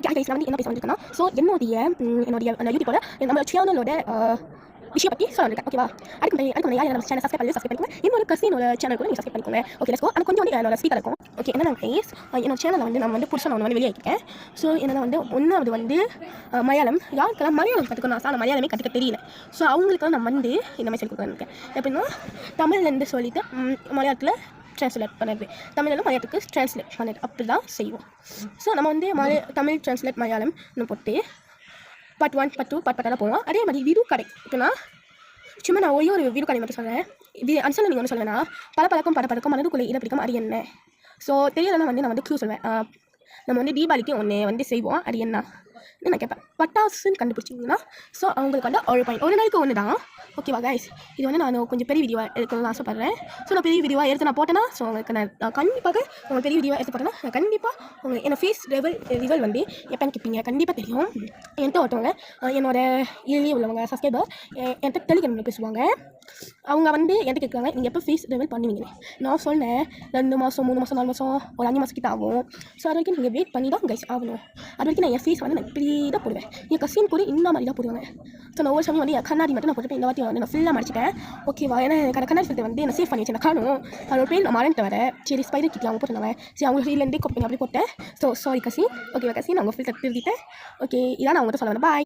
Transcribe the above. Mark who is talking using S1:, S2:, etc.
S1: Guys நான் வந்து என்ன பேச வந்திருக்கேன்னா ஸோ என்னுடைய யூடியூபோட நம்ம சேனலோட விஷயம் பற்றி சொல்ல வந்திருக்கேன். ஓகேவா? அதுக்கு யார் நம்ம சேனல் சப்ஸ்கிரைப் பண்ணிக்கோங்க. என்னோட கசினோட சேனல் கூட நீங்கள் சப்ஸ்கிரைப் பண்ணிக்கோங்க. Okay let's go. அது கொஞ்சம் வந்து என்னோட ஸ்பீக்கர் இருக்கும். ஓகே என்னன்னா கைஸ் என்னோட சேனலில் வந்து நான் வந்து புதுசாக ஒன்று வெளியாகிருக்கேன். ஸோ என்னென்னா வந்து ஒன்றாவது வந்து மலையாளம் யாருக்கெல்லாம் மலையாளம் கற்றுக்கணும் ஆசை, மலையாளமே கற்றுக்க தெரியல. ஸோ அவங்களுக்கெல்லாம் நான் வந்து இந்த மாதிரி சொல்லி கொடுத்துருக்கேன். எப்படின்னா தமிழ்லேருந்து சொல்லிவிட்டு மலையாளத்தில் ட்ரான்ஸ்லேட் பண்ணுறது, தமிழில் மலையாளத்துக்கு ட்ரான்ஸ்லேட் பண்ணுறது அப்படி தான் செய்வோம். ஸோ நம்ம வந்து தமிழ் ட்ரான்ஸ்லேட் மலையாளம்னு போட்டு பார்ட் 1 பார்ட் 2 பார்ட் பார்ட்டாக போவோம். அதே மாதிரி வீடு கடை இருக்குன்னா சும்மா நான் ஒரே ஒரு வீடு கடை மட்டும் சொல்கிறேன். இது அன்சல் நீங்கள் ஒன்று சொல்லுவேன்னா பழக்கம் படப்பழக்கம் மனதுக்குள்ளே இதை பிடிக்கும் அது என்ன. ஸோ தெரியலன்னா வந்து நான் வந்து க்ளூ சொல்வேன். நம்ம வந்து தீபாவளிக்கு ஒன்று வந்து செய்வோம். அது என்ன நான் கேட்பேன். பட்டாசுன்னு கண்டுபிடிச்சிங்கன்னா ஸோ அவங்களுக்கு வந்து ஒரு நாளைக்கு ஒன்று தான். ஓகேவா கைஸ்? இது வந்து நான் கொஞ்சம் பெரிய வீடியோவாக எடுக்கணும்னு ஆசைப்பட்றேன். ஸோ நான் பெரிய வீடியோவாக எடுத்து நான் போட்டேன்னா ஸோ உங்களுக்கு நான் கண்டிப்பாக உங்கள் பெரிய வீடியோவாக எடுத்து போட்டேன்னா நான் கண்டிப்பாக உங்கள் என்னோட ஃபேஸ் ரிவல் வந்து எப்போன்னு கேட்பீங்க. கண்டிப்பாக தெரியும். என்கிட்ட ஒருத்தவங்க என்னோட இதுலேயே உள்ளவங்க சப்ஸ்கிரைபர் என்கிட்ட டெலிகிராமில் பேசுவாங்க. அவங்க வந்து என்கிட்ட கேட்குறாங்க நீங்கள் எப்போ ஃபேஸ் ரிவல் பண்ணுவீங்க. நான் சொன்னேன் 2 மாதம் 3 மாதம் 4 மாதம் ஒரு 5 மாதம் கிட்ட ஆகும். ஸோ அது வரைக்கும் நீங்கள் வெயிட் பண்ணி தான் கைஸ் ஆகணும். அது வரைக்கும் நான் என் ஃபேஸ் வந்து நான் இப்படி தான் போடுவேன். என் கசின் கூட இந்த மாதிரி தான் போடுவாங்க. ஸோ நான் ஒவ்வொரு சமயம் வந்து என் கண்ணாடி மட்டும் நான் போட்டுட்டு இந்த வாட்டி வந்து நான் ஃபுல்லாக மடிச்சிட்டேன். ஓகேவா? ஏன்னா எனக்கு கண்ணாடி ஃபில்டர் வந்து நான் சேவ் பண்ணி வச்சேன். நான் காணும் அதோட பேர் நான் மறந்துட்டு வரேன். சரி ஸ்பைடர் கிட்ட அவங்க போட்டுருந்தாங்க. சரி அவங்க ஃபீல்லேருந்தே கொப்பி அப்படி போட்டேன். So sorry cousin. ஓகேவா கசின் நான் உங்கள் ஃபில்டர் திருத்திட்டேன். ஓகே இதான் நான் உங்கள்கிட்ட சொல்ல வரேன். பாய்.